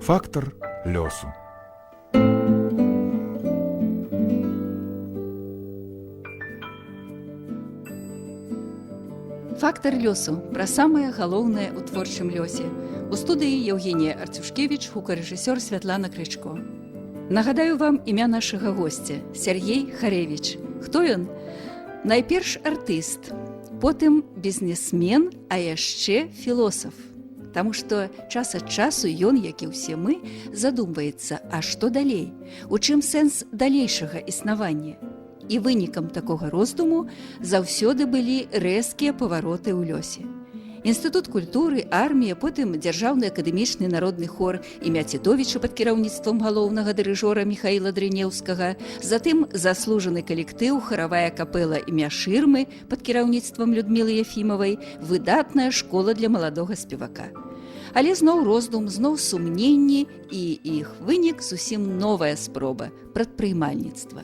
Фактор лёсу. Фактор лёсу пра самае галоўнае ў творчым лёсе. У студыі Евгенія Арцюшкевіч, гукарэжысёр Святлана Крычко. Нагадаю вам імя нашага госця – Сергей Харэвіч. Хто ён? Найперш артыст, потым бізнесмен, а яшчэ філосаф. Таму што час ад часу ён, як і ўсе мы, задумваецца, а што далей? У чым сэнс далейшага існавання? І вынікам такога роздуму заўсёды былі рэзкія павароты ў лёсе. Інстытут культуры, армія, потым дзяржаўны акадэмічны народны хор імя Цітовіча пад кіраўніцтвам галоўнага дырыжора Міхаіла Дрынеўскага, затым заслужаны калектыў харавая капэла імя Шырмы пад кіраўніцтвам Людмілы Ефімавай, выдатная школа для маладога спевака. Але зноў роздум, зноў сумненні, і іх вынік зусім новая спроба прадпрымальніцтва.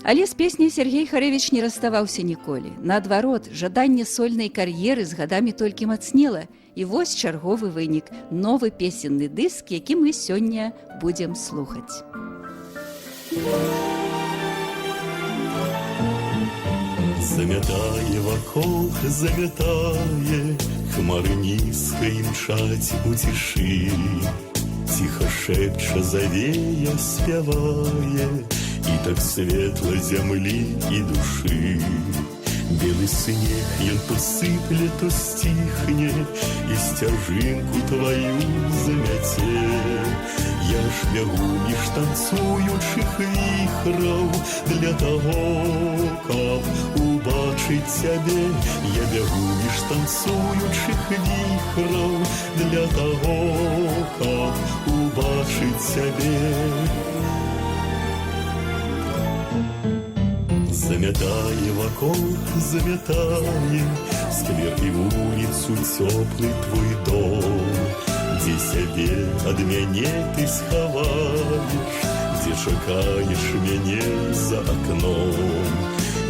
Але з песняй Сергей Харэвіч не расставаўся ніколі. Наадварот, жаданне сольнай кар'еры з гадамі толькі мацнела. І вось чарговы вынік, новы песенны дыск, які мы сёння будзем слухаць. Замятае вакол, замятае, хмары нізка імчаць у цішы. Ціха шэпча завея, спявае, і так светла зямлі і душы. Белы снег ён то сыпле, то сціхне, і сцяжынку тваю замяце. Я ж бягу між танцуючых віхраў для таго, каб убачыць цябе. Я бягу між танцуючых віхраў для таго, каб убачыць цябе. Замятае вакол, замятае, сквер і вуліцу цёплы твой дом, дзе сябе ад мяне ты схаваеш, дзе чакаеш мяне за акном.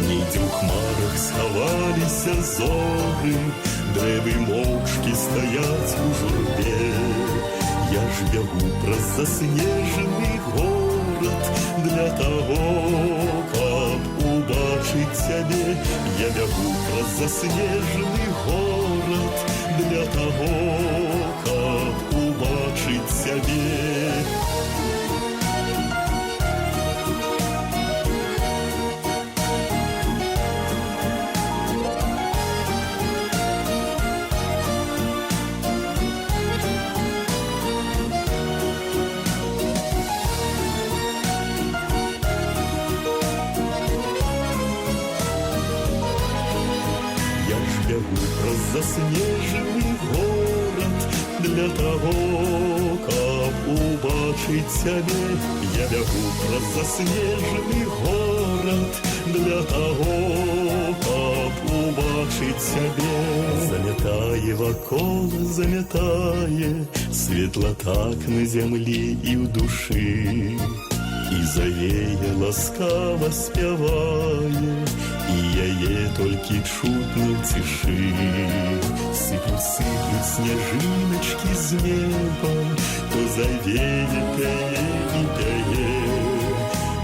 Недзе ў хмарах схаваліся зоры, дрэвы моўчкі стаяць у журбе. Я ж бягу праз заснежаны горад для таго, каб убачыць цябе. Я бягу праз заснежаны горад для таго, каб убачыць цябе. Заснежены горад для таго, каб убачыць цябе. Я бягу праз заснежены горад для таго, каб убачыць цябе. Замятае вакол, замятае, светла так на зямлі і ў душы. І завея ласкава спявае, і яе толькі чутно ў цішы. Сыплюць сняжыначкі з неба, то завея пяе і пяе.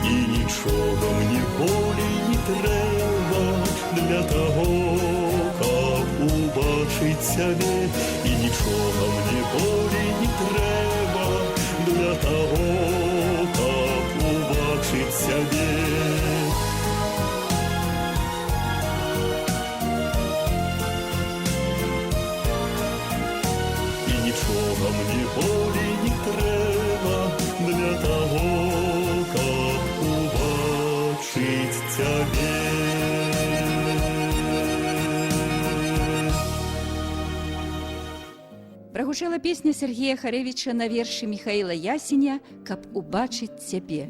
І нічога мне болей не трэба для таго, каб убачыць цябе. І нічога мне болей не трэба для таго, каб убачыць цябе. Мне болей не трэба для таго, каб убачыць цябе. Прагучала песня Сергея Харэвіча на вершы Міхаіла Ясеня «Каб убачыць цябе».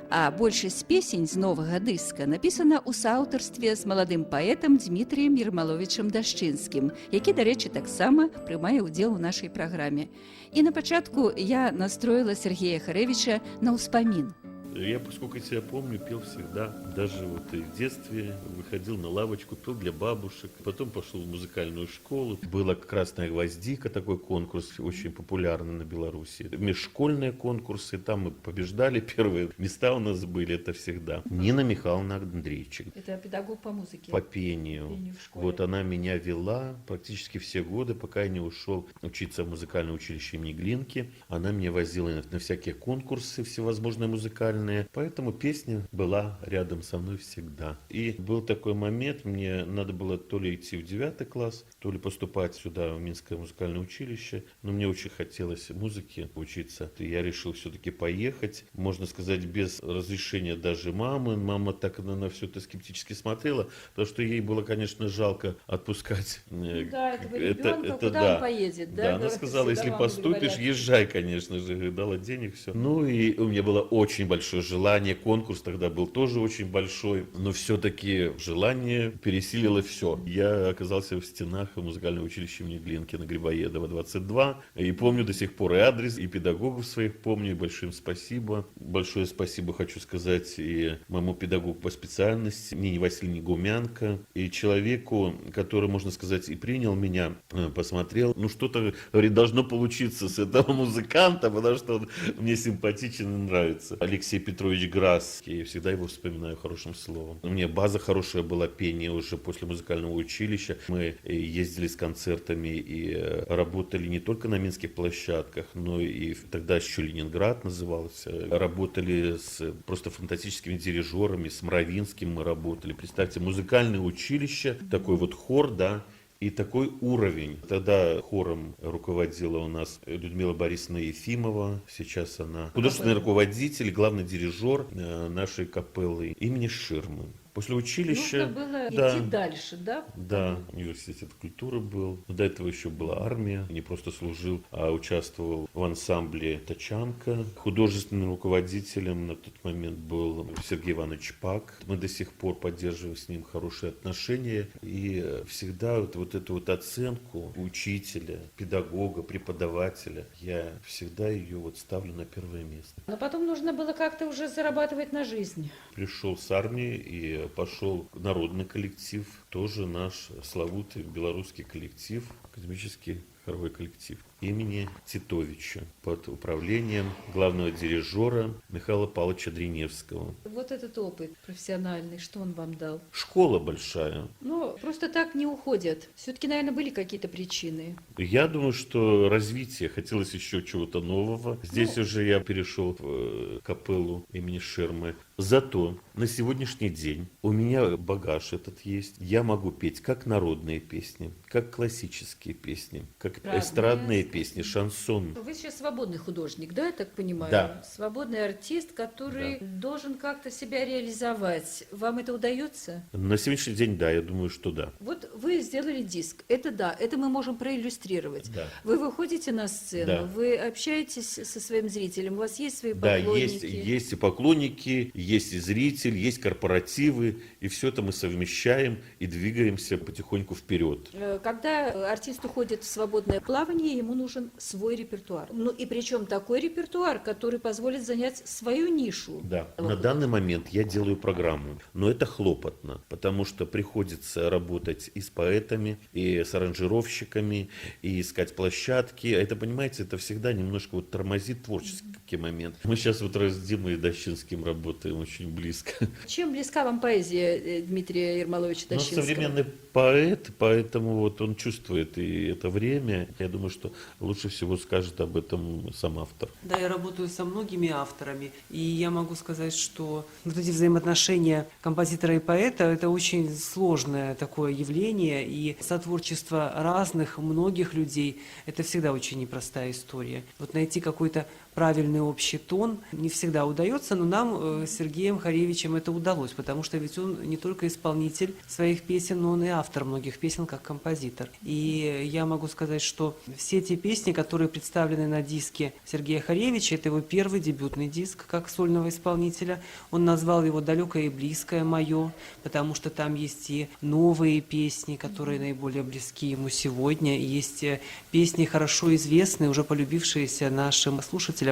А большасць песень з новага дыска напісана ў сааўтарстве з маладым паэтам Дмітрыем Ермаловічам Дашчынскім, які, дарэчы, таксама прымае ўдзел у нашай праграме. І на пачатку я настроила Сергея Харэвіча на ўспамін. Я, поскольку себя помню, пел всегда Даже вот и в детстве выходил на лавочку, пел для бабушек. Потом пошел в музыкальную школу. Была «Красная гвоздика», такой конкурс, очень популярный на Беларуси. Межшкольные конкурсы, там мы побеждали, первые места у нас были, это всегда. Нина Михайловна Андрейчик. Это педагог по музыке. По пению. В школе. Вот она меня вела практически все годы, пока я не ушел учиться в музыкальное училище имени Глинки. Она меня возила на всякие конкурсы всевозможные музыкальные. Поэтому песня была рядом со мной всегда. И был такой момент, мне надо было то ли идти в 9 класс, то ли поступать сюда, в Минское музыкальное училище. Но мне очень хотелось музыке учиться. И я решил все-таки поехать. Можно сказать, без разрешения даже мамы. Мама так на все это скептически смотрела, потому что ей было, конечно, жалко отпускать. Да, этого ребенка, куда да. он поедет, да? Да, она сказала, если поступишь, езжай, конечно же, дала денег, все. Ну и у меня было очень большое желание, конкурс тогда был тоже очень большой, но все-таки желание пересилило все. Я оказался в стенах музыкального училища имени Глинки на Грибоедова, 22, и помню до сих пор и адрес, и педагогов своих помню, и большое спасибо. Большое спасибо хочу сказать и моему педагогу по специальности, Нине Васильевне Гумянко, и человеку, который, можно сказать, и принял меня, посмотрел, ну что-то, говорит, должно получиться с этого музыканта, потому что он мне симпатичен и нравится. Алексей Петрович Грасс, я всегда его вспоминаю хорошим словом. У меня база хорошая была, пение уже после музыкального училища. Мы ездили с концертами и работали не только на минских площадках, но и тогда еще Ленинград назывался. Работали с просто фантастическими дирижерами, с Мравинским мы работали. Представьте, музыкальное училище, такой вот хор, да, и такой уровень. Тогда хором руководила у нас Людмила Борисовна Ефимова. Сейчас она художественный руководитель, главный дирижер нашей капеллы имени Ширмы. После училища... Нужно было да, идти дальше, да? Да, университет культуры был. До этого еще была армия. Не просто служил, а участвовал в ансамбле «Тачанка». Художественным руководителем на тот момент был Сергей Иванович Пак. Мы до сих пор поддерживаем с ним хорошие отношения. И всегда вот эту вот оценку учителя, педагога, преподавателя, я всегда ее вот ставлю на первое место. Но потом нужно было как-то уже зарабатывать на жизнь. Пришел с армии и пошел народный коллектив, тоже наш славутый белорусский коллектив, академический хоровой коллектив имени Титовича под управлением главного дирижера Михаила Павловича Дриневского. Вот этот опыт профессиональный, что он вам дал? Школа большая. Ну, просто так не уходят. Все-таки, наверное, были какие-то причины. Я думаю, что развитие, хотелось еще чего-то нового. Здесь уже я перешел в капеллу имени Ширмы. Зато на сегодняшний день у меня багаж этот есть. Я могу петь как народные песни, как классические песни, как эстрадные песни, шансон. Вы сейчас свободный художник, да, я так понимаю? Да. Свободный артист, который должен как-то себя реализовать. Вам это удается? На сегодняшний день, да, я думаю, что да. Вот вы сделали диск. Это да, это мы можем проиллюстрировать. Да. Вы выходите на сцену, Да. вы общаетесь со своим зрителем, у вас есть свои Да, поклонники. есть и поклонники, есть и зритель, есть корпоративы, и все это мы совмещаем и двигаемся потихоньку вперед. Когда артист уходит в свободное плавание, ему нужен свой репертуар. Ну и причем такой репертуар, который позволит занять свою нишу. Да, на данный момент я делаю программу, но это хлопотно, потому что приходится работать и с поэтами, и с аранжировщиками, и искать площадки. А это, понимаете, это всегда немножко вот тормозит творческий момент. Мы сейчас вот с Димой Дощинским работаем очень близко. Чем близка вам поэзия Дмитрия Ермоловича Он Дощинского? современный поэт, поэтому вот он чувствует и это время. Я думаю, что лучше всего скажет об этом сам автор. Да, я работаю со многими авторами, и я могу сказать, что вот эти взаимоотношения композитора и поэта – это очень сложное такое явление, и сотворчество разных, многих людей – это всегда очень непростая история. Вот найти какой-то правильный общий тон не всегда удается, но нам с Сергеем Харевичем это удалось, потому что ведь он не только исполнитель своих песен, но он и автор многих песен как композитор. И я могу сказать, что все те песни, которые представлены на диске Сергея Харевича, это его первый дебютный диск как сольного исполнителя. Он назвал его «Далекое и близкое мое», потому что там есть и новые песни, которые наиболее близки ему сегодня, и есть песни хорошо известные, уже полюбившиеся нашим слушателям,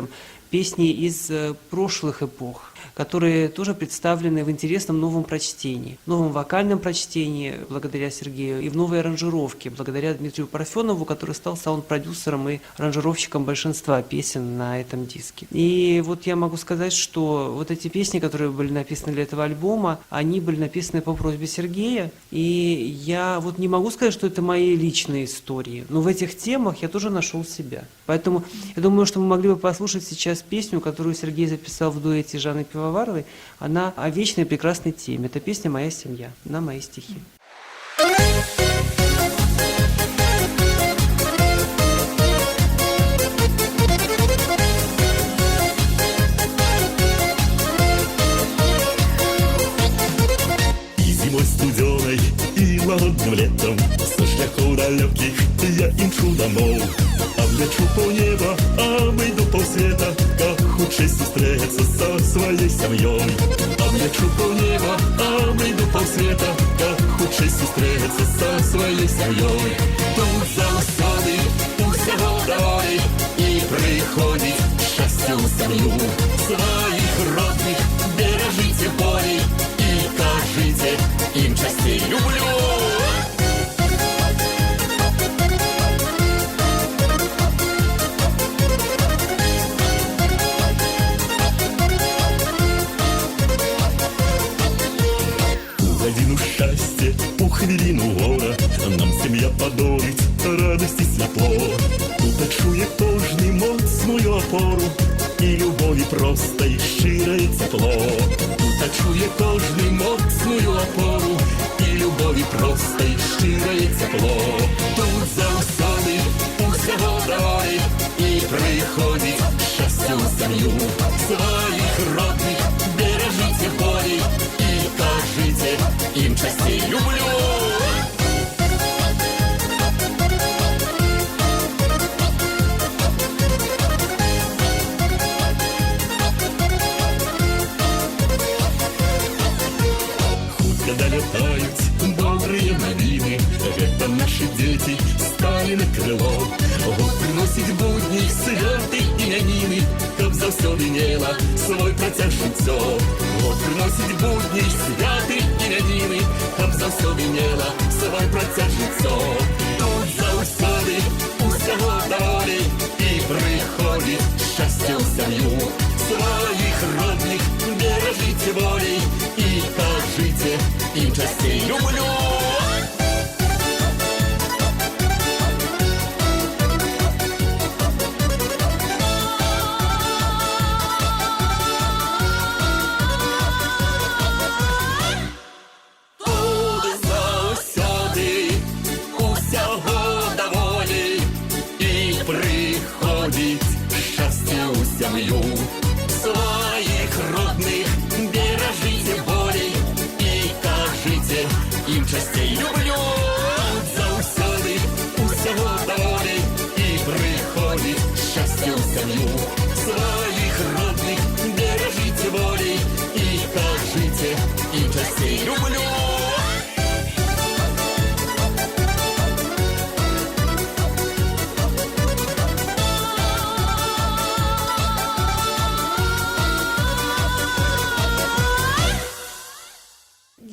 песни из прошлых эпох. которые тоже представлены в интересном новом прочтении, новом вокальном прочтении благодаря Сергею и в новой аранжировке благодаря Дмитрию Парфенову, который стал саунд-продюсером и аранжировщиком большинства песен на этом диске. И вот я могу сказать, что вот эти песни, которые были написаны для этого альбома, они были написаны по просьбе Сергея, и я вот не могу сказать, что это мои личные истории, но в этих темах я тоже нашел себя. Поэтому я думаю, что мы могли бы послушать сейчас песню, которую Сергей записал в дуэте с Жанной Пивоваровой. Она о вечной прекрасной теме. Это песня «Моя семья» на мои стихи. Студеной и ладным летом со шляхов далеких я імчу домов, облечу по небо, обойду полсвета, как худший сестреться со своей семьей. Облечу по небо, обойду полсвета, как худший сестреться со своей семьей. Тут за усады усього доволі і приходить щастя у сім'ю. Своїх родних бережите болей и кажите им частей люблю. У годину щастя, у хвилину гора нам сім'я подарить радость и світло. Тут чує кожний моцную опору и любові просто и щирое тепло. Тут чує кожний моцную опору и любові просто и щирое тепло. Тут за усади усього доволі і приходить щастя у сім'ю. Своїх родних бережите болей и кажите им частей люблю. Долетают добрые новины, это наши дети стали на крыло. Год приносить будни, святы ім'янини, каб завсёды мела свой протяг життя. Год приносить будни, святы ім'янини, каб завсёды мела свой протяг життя. Тут завсёды усього доволі і приходить щастя у сім'ю. Своїх родних бережите болей і кажите им частей люблю. Тут завсёди усього доволі і приходить щастя у сім'ю. Своїх родних бережите болей і кажите им частей люблю. Завсёди усього доволі і приходить щастя у сім'ю. Своїх родних бережите болей і кажите им частей люблю.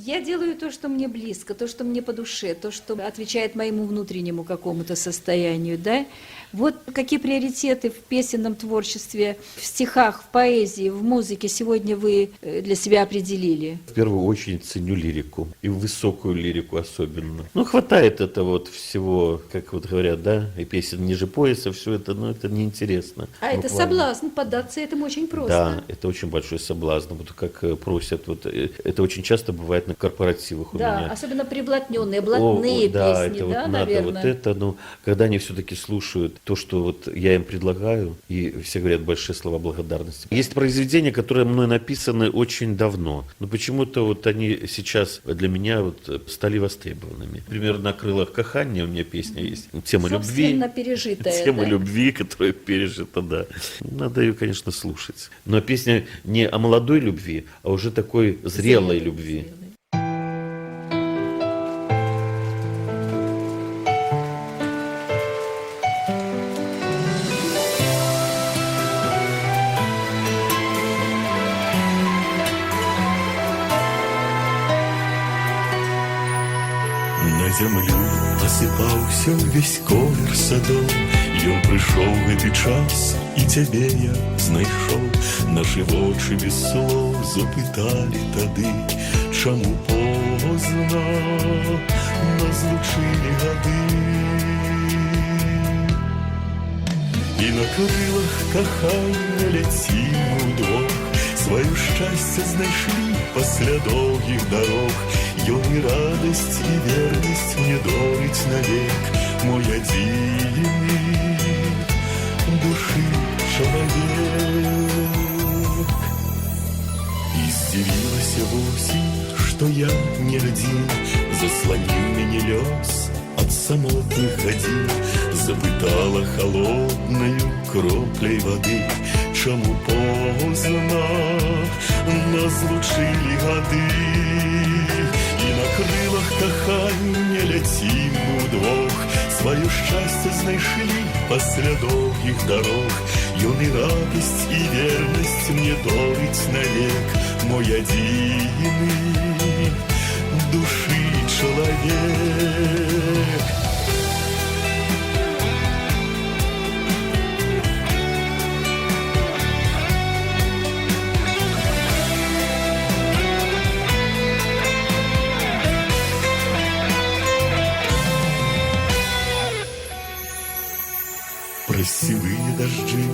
Я делаю то, что мне близко, то, что мне по душе, то, что отвечает моему внутреннему какому-то состоянию, да? Вот какие приоритеты в песенном творчестве, в стихах, в поэзии, в музыке сегодня вы для себя определили? В первую очередь ценю лирику, и высокую лирику особенно. Ну, хватает это вот всего, как вот говорят, да, и песен ниже пояса, все это, ну, это неинтересно. А это соблазн, поддаться этому очень просто. Да, это очень большой соблазн, вот как просят, вот это очень часто бывает на корпоративах у Да, меня. особенно приблотненные, блатные да, песни, это вот да, надо наверное. вот это, ну, когда они все-таки слушают то, что вот я им предлагаю, и все говорят большие слова благодарности. Есть произведения, которые мной написаны очень давно, но почему-то вот они сейчас для меня вот стали востребованными. Например, «На крылах кахания» у меня песня есть, тема любви. Собственно, пережитая. Тема да? любви, которая пережита, да. Надо ее, конечно, слушать. Но песня не о молодой любви, а уже такой зрелой любви. Зрелой. зямлю асыпаўся ўвесь колер садоў. Ён прыйшоў гэты час, і цябе я знайшоў. Нашы вочы без слоў запыталі тады, чаму позна нас злучылі гады. І на крылах кахання ляцім удвох, сваё шчасце знайшлі пасля доўгіх дарог. Ён і радасць, і вернасць мне дорыць навек, мой адзіны душы чалавек. І здзівілася восень, што я не адзін, засланіў мяне лёс ад самотных гадзін. Запытала холоднаю кропляй вады, чаму позна нас злучылі гады. І на крылах кахання ляцім удвох, сваё шчасце знайшлі пасля доўгіх дарог. Ён і радасць, і вернасць мне дорыць навек, мой адзіны душы чалавек. Праз сівыя дажджы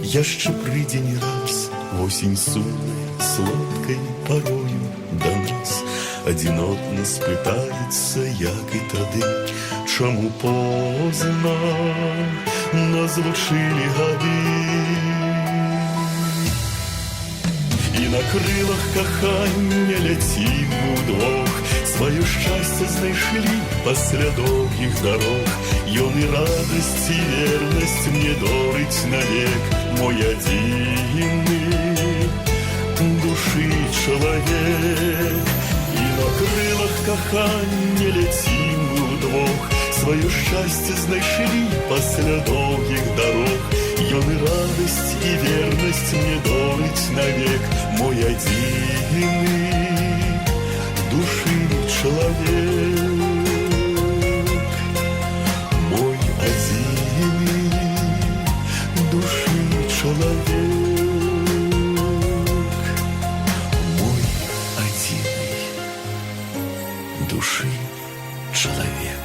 яшчэ прыйдзе не раз, восень сумная, сладкай парою да нас. Адзінотна спытаецца, як і тады, чаму позна нас злучылі гады. І на крылах кахання ляцім удвох, сваё шчасце знайшлі пасля доўгіх дарог. Ён і радасць, і вернасць мне дорыць навек, мой адзіны душы чалавек. І на крылах кахання ляцім удвох, сваё шчасце знайшлі пасля доўгіх дарог. Ён і радасць, і вернасць мне дорыць навек, мой адзіны душы чалавек. Мой адзіны душы чалавек. Мой адзіны душы чалавек.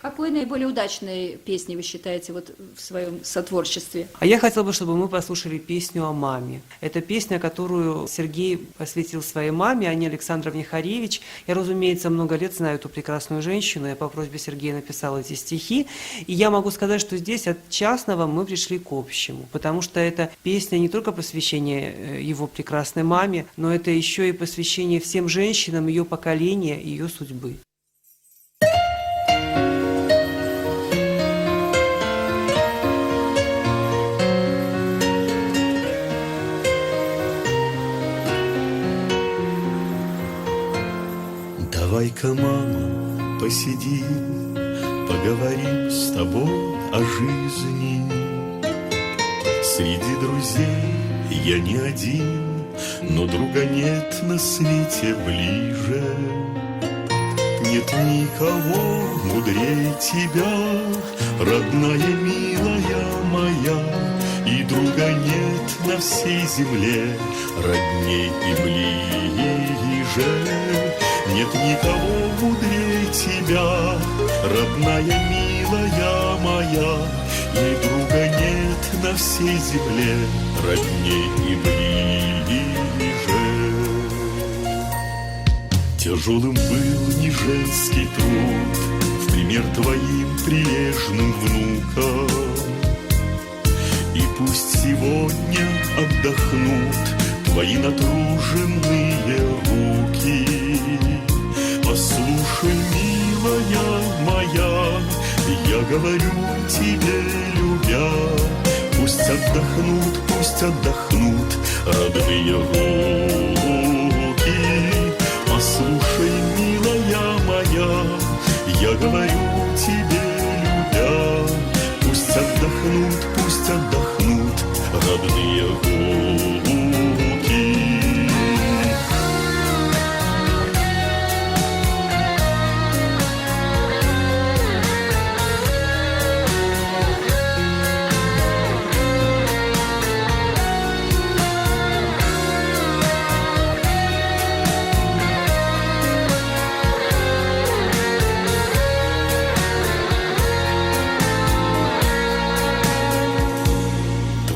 Какой наиболее удачной песней вы считаете вот в своем сотворчестве? А я хотела бы, чтобы мы послушали песню о маме. Это песня, которую Сергей посвятил своей маме, Анне Александровне Харевич. Я, разумеется, много лет знаю эту прекрасную женщину. Я по просьбе Сергея написала эти стихи. И я могу сказать, что здесь от частного мы пришли к общему. Потому что это песня не только посвящение его прекрасной маме, но это еще и посвящение всем женщинам ее поколения, ее судьбы. Давай-ка, мама, посидим, поговорим с тобой о жизни. Среди друзей я не один, но друга нет на свете ближе. Нет никого мудрее тебя, родная, милая моя, и друга нет на всей земле, родней и ближе. Нет никого мудрее тебя, родная, милая моя, и друга нет на всей земле, родней и ближе. Тяжелым был не женский труд, в пример твоим прилежным внукам. И пусть сегодня отдохнут твои натруженные руки. Послушай, милая моя, я говорю тебе, любя, пусть отдохнут родные руки. Послушай, милая моя, я говорю тебе, пусть отдохнут родные гуки.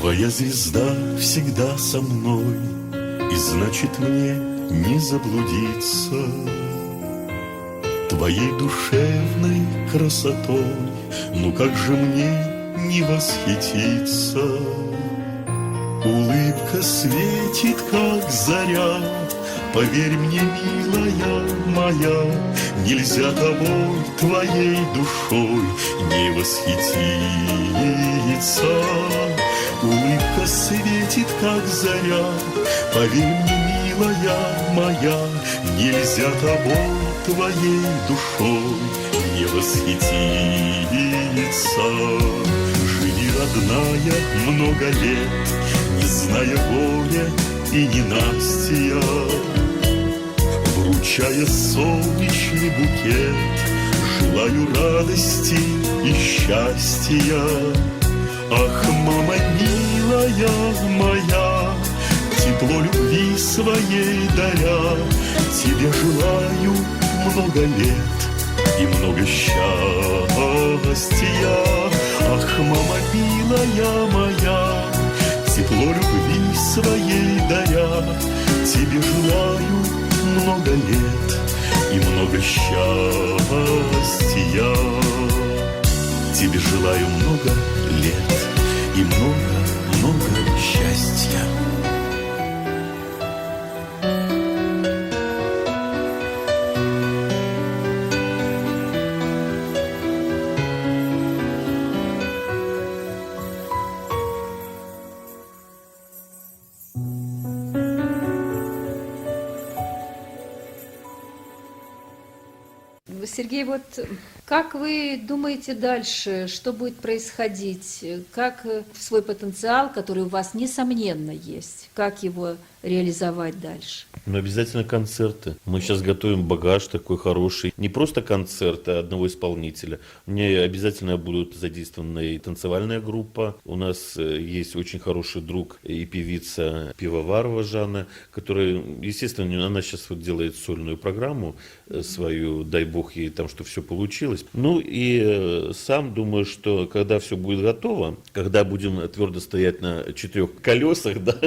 Твоя звезда всегда со мной, и значит мне не заблудиться твоей душевной красотой. Ну как же мне не восхититься? Улыбка светит, как заря, поверь мне, милая моя, нельзя тобой, твоей душой не восхититься. Улыбка светит, как заря, поверь мне, милая моя, нельзя тобой, твоей душой не восхититься. Живи, родная, много лет, не зная горя и ненастья, вручая солнечный букет, желаю радости и счастья. Ах, мама милая моя, тепло любви своей даря, тебе желаю много лет и много счастья. Ах, мама милая моя, тепло любви своей даря, тебе желаю много лет и много счастья. Тебе желаю много лет и много-много счастья. Сергей, вот как вы думаете дальше, что будет происходить? Как свой потенциал, который у вас несомненно есть, как его реализовать дальше? Но обязательно концерты. Мы сейчас готовим багаж такой хороший. Не просто концерт одного исполнителя. У меня обязательно будут задействованы и танцевальная группа. У нас есть очень хороший друг и певица Пивоварова Жанна, которая, естественно, она сейчас вот делает сольную программу свою, дай бог ей там, что все получилось. Ну и сам думаю, что когда все будет готово, когда будем твердо стоять на 4 колесах, да,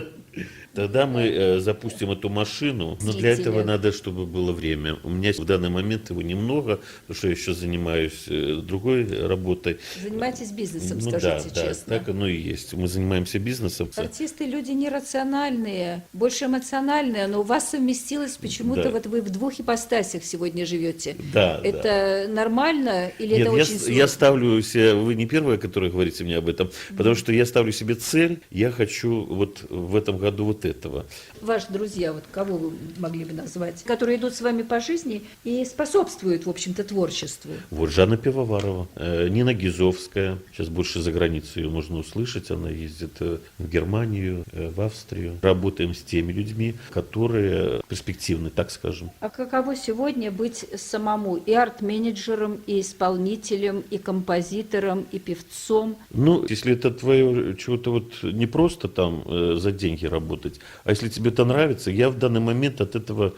тогда мы запустим эту машину, но для этого надо, чтобы было время. У меня в данный момент его немного, потому что я еще занимаюсь другой работой. Занимаетесь бизнесом, Ну, скажите да, честно. Да, так оно и есть. Мы занимаемся бизнесом. Артисты люди нерациональные, больше эмоциональные, но у вас совместилось почему-то, Да. вот вы в 2 ипостасях сегодня живете. Да, Это нормально или Нет, это очень сложно? я ставлю себе, вы не первая, которая говорите мне об этом, потому что я ставлю себе цель, я хочу вот в этом году вот этого. Ваши друзья, вот кого вы могли бы назвать, которые идут с вами по жизни и способствуют, в общем-то, творчеству? Вот Жанна Пивоварова, Нина Гизовская, сейчас больше за границей ее можно услышать, она ездит в Германию, в Австрию. Работаем с теми людьми, которые перспективны, так скажем. А каково сегодня быть самому и арт-менеджером, и исполнителем, и композитором, и певцом? Ну, если это твое чего-то вот не просто там за деньги работать, а если тебе это нравится, я в данный момент от этого,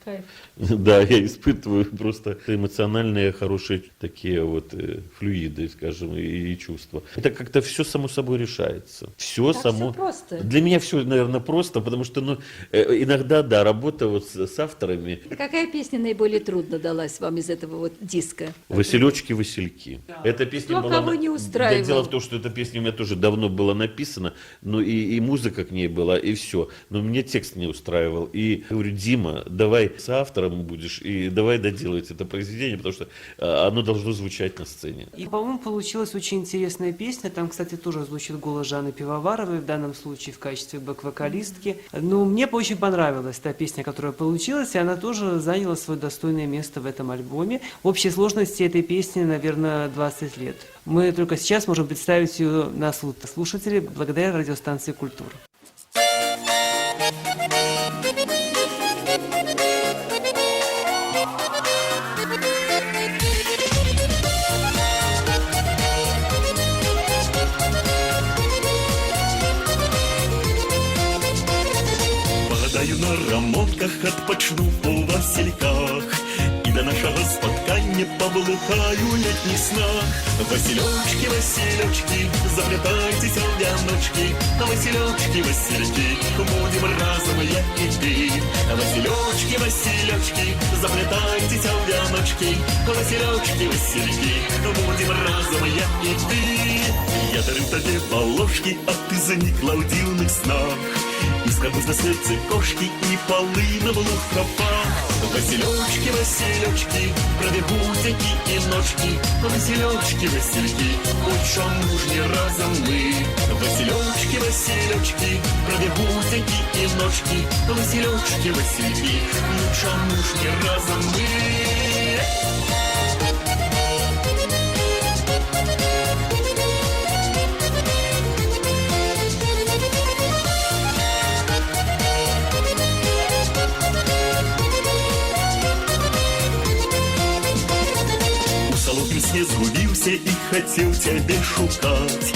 Кайф. да, я испытываю просто эмоциональные хорошие такие вот флюиды, скажем, и чувства. Это как-то все само собой решается. Все Так само. всё просто. Для меня все, наверное, просто, потому что, ну, иногда, да, работа вот с авторами. Какая песня наиболее трудно далась вам из этого вот диска? Василечки-васильки. Эта песня Кто была... кого не устраивал? Дело в том, что эта песня у меня тоже давно была написана, но и музыка к ней произведение было, и все. Но мне текст не устраивал. И говорю, Дима, давай с автором будешь, и давай доделать это произведение, потому что оно должно звучать на сцене. И, по-моему, получилась очень интересная песня. Там, кстати, тоже звучит голос Жанны Пивоваровой, в данном случае в качестве бэк-вокалистки. Но мне очень понравилась та песня, которая получилась, и она тоже заняла свое достойное место в этом альбоме. В общей сложности этой песни, наверное, 20 лет. Мы только сейчас можем представить ее на слушателей благодаря радиостанции «Культура». Падаю на рамонках, отпочну у Васильках, и до нашего споткання поблукаю летний снах. Василечки, Василечки, заплетайтесь в вяночки, Василечки, Васильки, будем разом я и ты. Василечки, Василечки, заплетайтесь в вяночки, Василечки, Васильки, будем разом я и ты. Я дарю тебе волошки, а ты заникла в дивных снах. И скажу на сердце кошки и полына в лухтропах. Василечки, Василечки, пробегутики и ножки, Василечки, Васильки, будь мужни разом мы. Василечки, Василечки, пробегутики и ножки, Василечки, Васильки, будь мужни разом мы. Не згубился и хотел тебя шукать.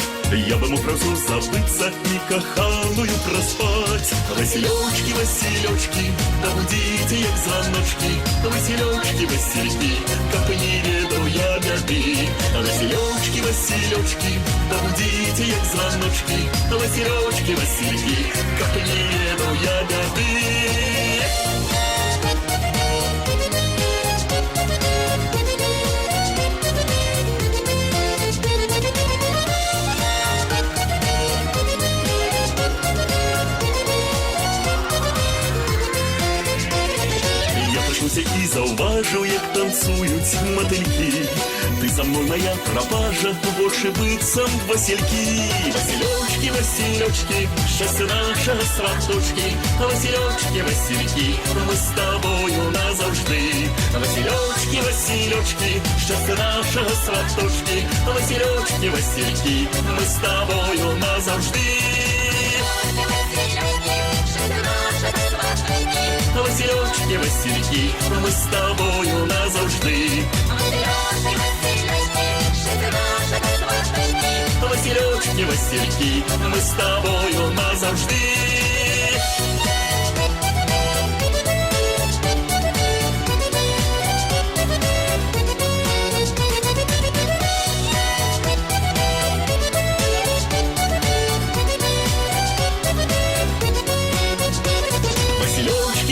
Я бы мог разу забыться и коханую проспать. Василечки, Василечки, да будите як звоночки, Василечки, Васильки, как не ведал я беды. Василечки, Василечки, да будите як звоночки, Василечки, Васильки, как не ведал я беды. І зауважив, як танцюють мотильки. Ти за мною моя пропажа, больше быть сам Васильки. Василечки, Василечки, счастье наше сваточки, Василечки, Васильки, мы с тобою назавжди. Василечки, Василечки, счастье наше сваточки, Василечки, Васильки, мы с тобою назавжди. Василечки, Васильки, мы с тобою назавжди. Василечки, Васильки, мы с тобою назавжди.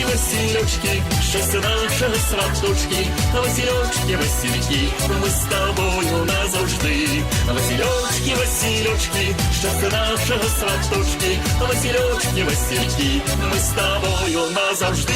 Василечки, счастье наше сваточки, Василечки, Васильки, мы с тобою назавжди. Василечки, Василечки, счастье наше сваточки, Василечки, Васильки, мы с тобою назавжди.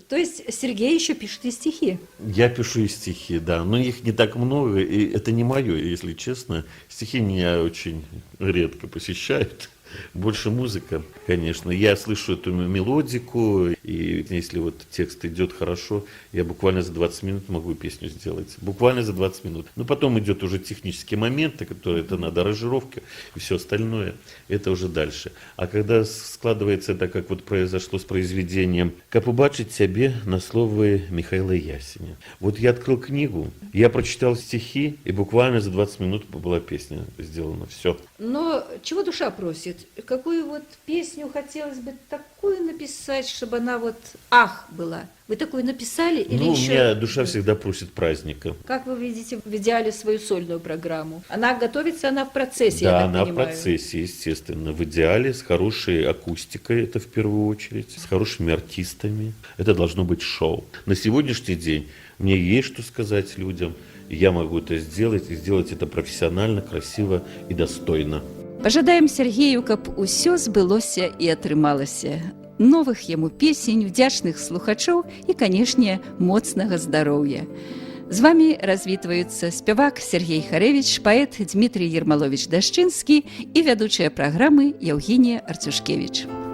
То есть Сергей еще пишет и стихи? Я пишу и стихи, да, но их не так много, и это не мое, если честно. Стихи меня очень редко посещают. Больше музыка, конечно. Я слышу эту мелодику, и если вот текст идет хорошо, я буквально за 20 минут могу песню сделать. Буквально за 20 минут. Но потом идет уже технические моменты, которые это надо, аранжировка и все остальное. Это уже дальше. А когда складывается это, как вот произошло с произведением «Как убачить себе» на слово Михаила Ясеня. Вот я открыл книгу, я прочитал стихи, и буквально за 20 минут была песня сделана. Все. Но чего душа просит? Какую вот песню хотелось бы такую написать, чтобы она вот ах была? Вы такую написали или Ну, еще? у меня душа всегда просит праздника. Как вы видите в идеале свою сольную программу? Она готовится, она в процессе, я Да, так она в понимаю. процессе, естественно. В идеале, с хорошей акустикой, это в первую очередь, с хорошими артистами. Это должно быть шоу. На сегодняшний день мне есть что сказать людям. Я могу это сделать, и сделать это профессионально, красиво и достойно. Пажадаем Сергею, каб усё збылося і атрымалася. Новых яму песень, удзячных слухачоў і, канешне, моцнага здароўя. З вами развітваюцца спявак Сергей Харэвіч, паэт Дмітрий Ермалович Дашчынскі і вядучая праграмы Яўгенія Арцюшкевіч.